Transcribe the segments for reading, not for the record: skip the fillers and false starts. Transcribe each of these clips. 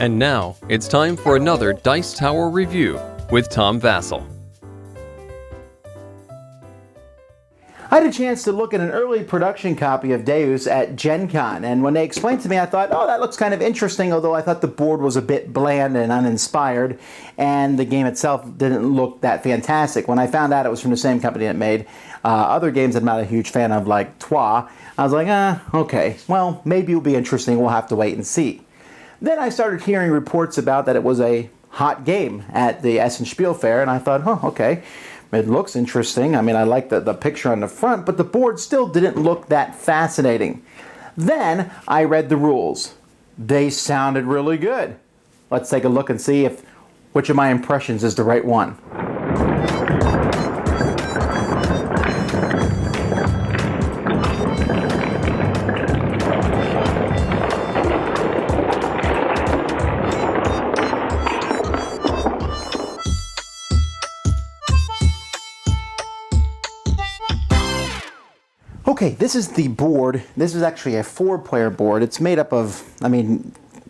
And now, it's time for another Dice Tower review with Tom Vasel. I had a chance to look at an early production copy of Deus at Gen Con, and when they explained to me, I thought, oh, that looks kind of interesting, although I thought the board was a bit bland and uninspired, and the game itself didn't look that fantastic. When I found out it was from the same company that made other games I'm not a huge fan of, like Trois, I was like, okay, well, maybe it'll be interesting, we'll have to wait and see. Then I started hearing reports about that it was a hot game at the Essen Spiel Fair, and I thought, okay, it looks interesting. I mean, I like the picture on the front, but the board still didn't look that fascinating. Then I read the rules. They sounded really good. Let's take a look and see which of my impressions is the right one. Okay, this is the board. This is actually a 4-player board. It's made up of,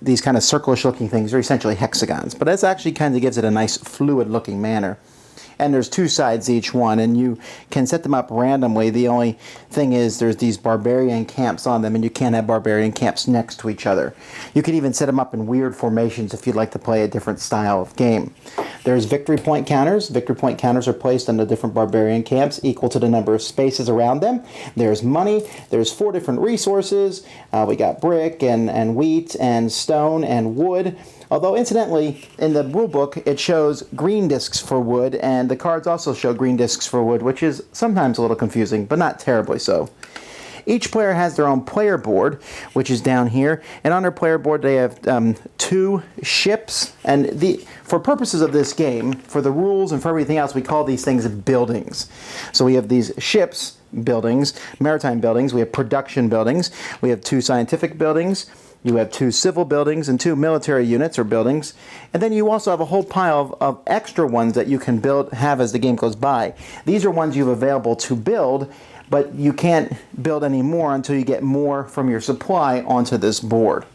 these kind of circlish looking things are essentially hexagons, but that actually kind of gives it a nice fluid looking manner. And there's 2 sides each one, and you can set them up randomly. The only thing is there's these barbarian camps on them, and you can't have barbarian camps next to each other. You can even set them up in weird formations if you'd like to play a different style of game. There's victory point counters. Victory point counters are placed on the different barbarian camps equal to the number of spaces around them. There's money. There's 4 different resources. We got brick and wheat and stone and wood. Although, incidentally, in the rulebook, it shows green discs for wood, and the cards also show green discs for wood, which is sometimes a little confusing, but not terribly so. Each player has their own player board, which is down here, and on their player board they have 2 ships, and for purposes of this game, for the rules and for everything else, we call these things buildings. So we have these ships buildings, maritime buildings, we have production buildings, we have 2 scientific buildings, you have 2 civil buildings and 2 military units or buildings. And then you also have a whole pile of extra ones that you can have as the game goes by. These are ones you have available to build, but you can't build any more until you get more from your supply onto this board.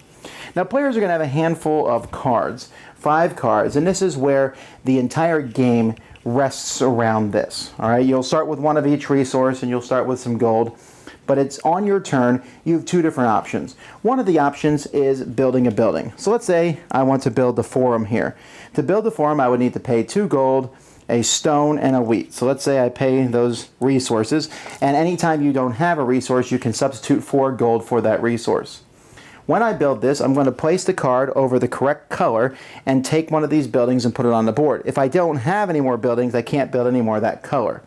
Now players are going to have a handful of cards, 5 cards, and this is where the entire game rests around this. All right, you'll start with one of each resource and you'll start with some gold. But it's on your turn. You have 2 different options. One of the options is building a building. So let's say I want to build the forum here. To build the forum, I would need to pay 2 gold, a stone, and a wheat. So let's say I pay those resources, and anytime you don't have a resource, you can substitute 4 gold for that resource. When I build this, I'm going to place the card over the correct color and take one of these buildings and put it on the board. If I don't have any more buildings, I can't build any more of that color.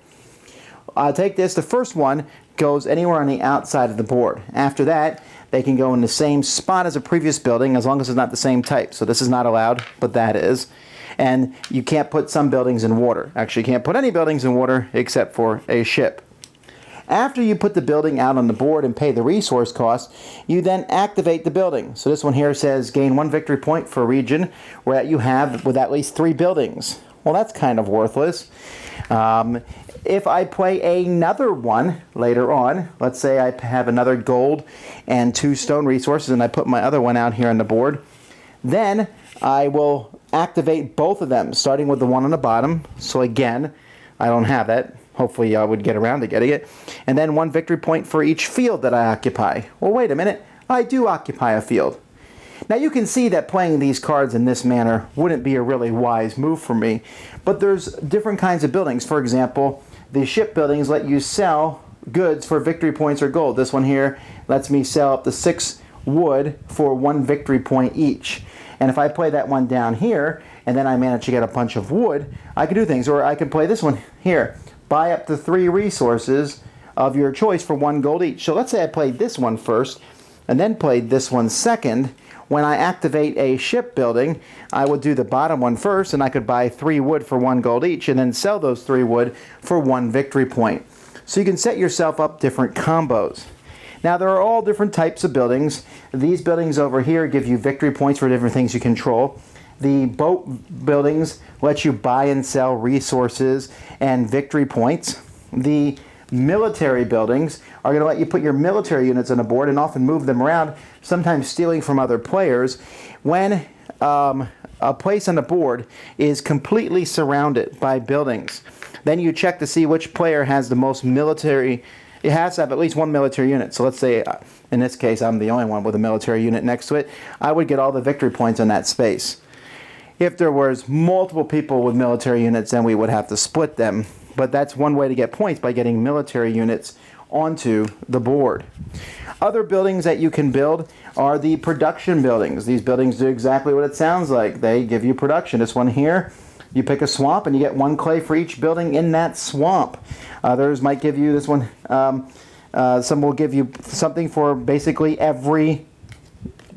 I'll take this. The first one goes anywhere on the outside of the board. After that, they can go in the same spot as a previous building as long as it's not the same type. So this is not allowed, but that is. And you can't put some buildings in water. Actually, you can't put any buildings in water except for a ship. After you put the building out on the board and pay the resource cost, you then activate the building. So this one here says gain 1 victory point for a region where you have with at least 3 buildings. Well, that's kind of worthless. If I play another one later on, let's say I have another gold and 2 stone resources and I put my other one out here on the board, then I will activate both of them, starting with the one on the bottom. So again, I don't have that. Hopefully I would get around to getting it. And then 1 victory point for each field that I occupy. Well, wait a minute. I do occupy a field. Now you can see that playing these cards in this manner wouldn't be a really wise move for me, but there's different kinds of buildings. For example, the ship buildings let you sell goods for victory points or gold. This one here lets me sell up to 6 wood for 1 victory point each. And if I play that one down here and then I manage to get a bunch of wood, I can do things. Or I can play this one here. Buy up to 3 resources of your choice for 1 gold each. So let's say I played this one first and then played this one second. When I activate a ship building, I would do the bottom one first, and I could buy 3 wood for 1 gold each, and then sell those 3 wood for 1 victory point. So you can set yourself up different combos. Now there are all different types of buildings. These buildings over here give you victory points for different things you control. The boat buildings let you buy and sell resources and victory points. The military buildings are going to let you put your military units on a board and often move them around, sometimes stealing from other players. When a place on the board is completely surrounded by buildings, then you check to see which player has the most military. It has to have at least one military unit. So let's say, in this case, I'm the only one with a military unit next to it. I would get all the victory points in that space. If there was multiple people with military units, then we would have to split them. But that's one way to get points, by getting military units onto the board. Other buildings that you can build are the production buildings. These buildings do exactly what it sounds like. They give you production. This one here, you pick a swamp and you get 1 clay for each building in that swamp. Others might give you this one. Some will give you something for basically every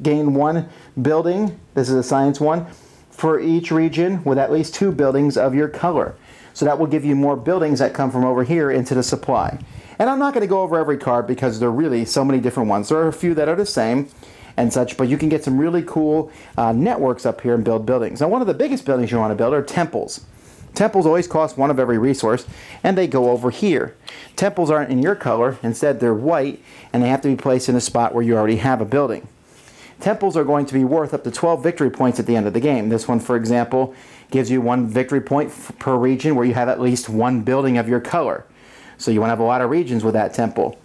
gain 1 building. This is a science one. For each region with at least 2 buildings of your color. So that will give you more buildings that come from over here into the supply. And I'm not going to go over every card because there are really so many different ones. There are a few that are the same and such, but you can get some really cool networks up here and build buildings. Now, one of the biggest buildings you want to build are temples. Temples always cost 1 of every resource, and they go over here. Temples aren't in your color. Instead, they're white, and they have to be placed in a spot where you already have a building. Temples are going to be worth up to 12 victory points at the end of the game. This one, for example, gives you 1 victory point per region where you have at least 1 building of your color. So you want to have a lot of regions with that temple.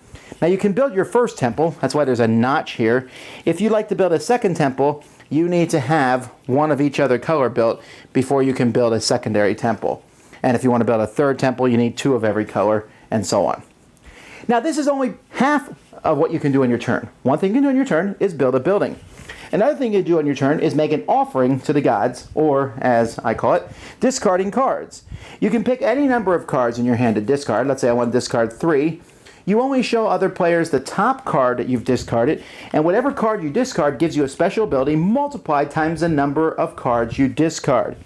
Now you can build your first temple. That's why there's a notch here. If you'd like to build a second temple, you need to have 1 of each other color built before you can build a secondary temple. And if you want to build a third temple, you need 2 of every color, and so on. Now this is only half of what you can do on your turn. One thing you can do on your turn is build a building. Another thing you do on your turn is make an offering to the gods, or as I call it, discarding cards. You can pick any number of cards in your hand to discard. Let's say I want to discard 3. You only show other players the top card that you've discarded, and whatever card you discard gives you a special ability multiplied times the number of cards you discard.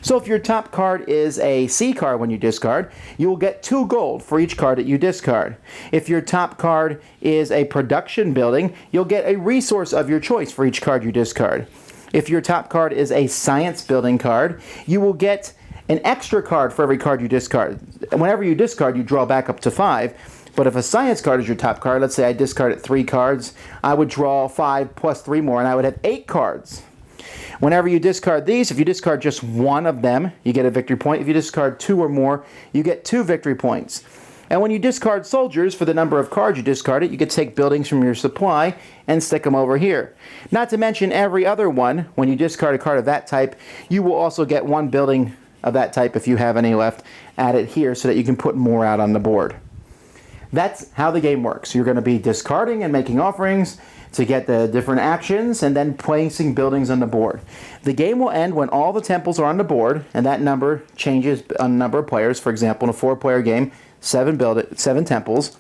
So if your top card is a C card when you discard, you will get 2 gold for each card that you discard. If your top card is a production building, you'll get a resource of your choice for each card you discard. If your top card is a science building card, you will get an extra card for every card you discard. Whenever you discard, you draw back up to 5. But if a science card is your top card, let's say I discarded 3 cards, I would draw 5 plus 3 more, and I would have 8 cards. Whenever you discard these, if you discard just 1 of them, you get a victory point. If you discard 2 or more, you get 2 victory points. And when you discard soldiers, for the number of cards you discarded, you can take buildings from your supply and stick them over here. Not to mention every other one, when you discard a card of that type, you will also get 1 building of that type, if you have any left, added here so that you can put more out on the board. That's how the game works. You're going to be discarding and making offerings to get the different actions, and then placing buildings on the board. The game will end when all the temples are on the board, and that number changes on a number of players. For example, in a 4-player game, 7 temples.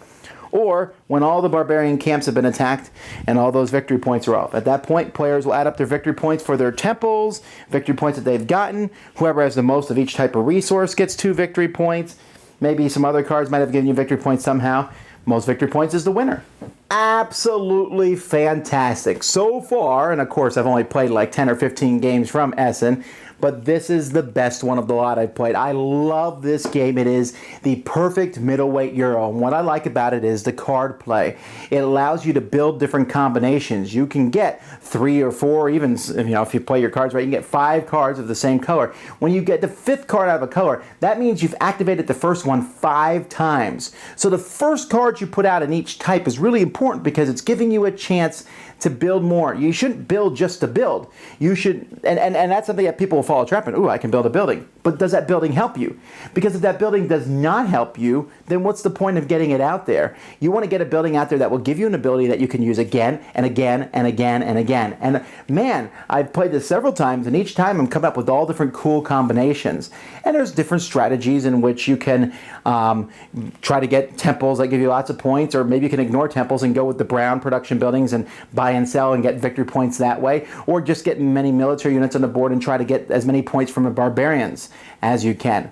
Or when all the barbarian camps have been attacked and all those victory points are off. At that point, players will add up their victory points for their temples, victory points that they've gotten. Whoever has the most of each type of resource gets 2 victory points. Maybe some other cards might have given you victory points somehow. Most victory points is the winner. Absolutely fantastic. So far, and of course I've only played like 10 or 15 games from Essen, but this is the best one of the lot I've played. I love this game. It is the perfect middleweight Euro. And what I like about it is the card play. It allows you to build different combinations. You can get 3 or 4, even if you play your cards right, you can get 5 cards of the same color. When you get the 5th card out of a color, that means you've activated the first one 5 times. So the first card you put out in each type is really important because it's giving you a chance to build more. You shouldn't build just to build. You should, and that's something that people will fall a trap in. Ooh, I can build a building. But does that building help you? Because if that building does not help you, then what's the point of getting it out there? You want to get a building out there that will give you an ability that you can use again and again and again and again. And man, I've played this several times, and each time I'm coming up with all different cool combinations. And there's different strategies in which you can try to get temples that give you lots of points, or maybe you can ignore temples and go with the brown production buildings and buy and sell and get victory points that way, or just get many military units on the board and try to get as many points from the barbarians as you can.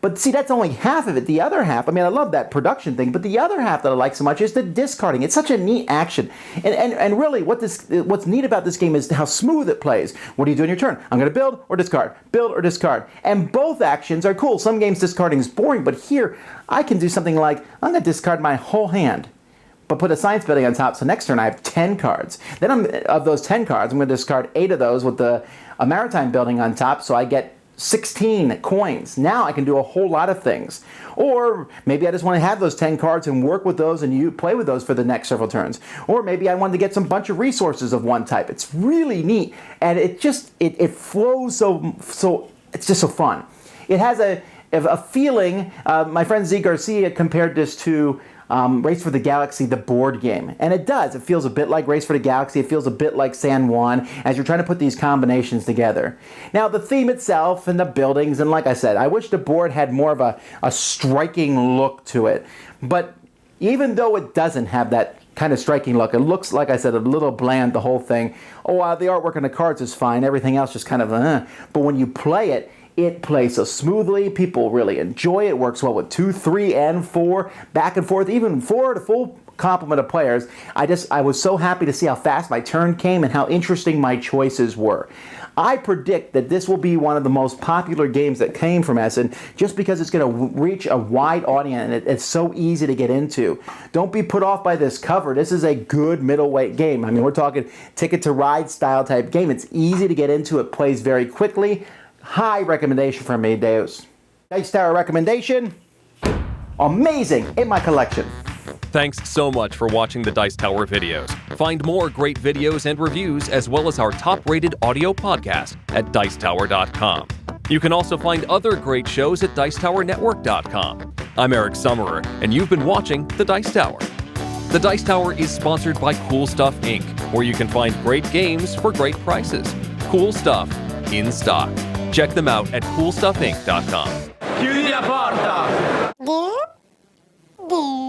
But see, that's only half of it. The other half, I mean, I love that production thing, but the other half that I like so much is the discarding. It's such a neat action. And really, what's neat about this game is how smooth it plays. What do you do on your turn? I'm going to build or discard, build or discard. And both actions are cool. Some games discarding is boring, but here I can do something like, I'm going to discard my whole hand, but put a science building on top, so next turn I have 10 cards. Then of those 10 cards, I'm going to discard 8 of those with the a maritime building on top, so I get 16 coins. Now I can do a whole lot of things. Or maybe I just want to have those 10 cards and work with those and you play with those for the next several turns. Or maybe I wanted to get some bunch of resources of one type. It's really neat, and it flows so it's just so fun. It has a feeling. My friend Z Garcia compared this to Race for the Galaxy, the board game. And it does. It feels a bit like Race for the Galaxy. It feels a bit like San Juan as you're trying to put these combinations together. Now, the theme itself and the buildings, and like I said, I wish the board had more of a striking look to it. But even though it doesn't have that kind of striking look, it looks, like I said, a little bland, the whole thing. Oh, the artwork and the cards is fine. Everything else just kind of, But when you play it, it plays so smoothly. People really enjoy it. Works well with 2, 3, and 4, back and forth, even 4 to full complement of players. I was so happy to see how fast my turn came and how interesting my choices were. I predict that this will be one of the most popular games that came from Essen, just because it's going to reach a wide audience and it's so easy to get into. Don't be put off by this cover. This is a good middleweight game. I mean, we're talking Ticket to Ride style type game. It's easy to get into. It plays very quickly. High recommendation from me, Deus. Dice Tower recommendation. Amazing in my collection. Thanks so much for watching the Dice Tower videos. Find more great videos and reviews, as well as our top-rated audio podcast at Dicetower.com. You can also find other great shows at Dicetowernetwork.com. I'm Eric Summerer, and you've been watching The Dice Tower. The Dice Tower is sponsored by Cool Stuff Inc., where you can find great games for great prices. Cool stuff in stock. Check them out at CoolStuffInc.com. Chiudi la porta! Deus?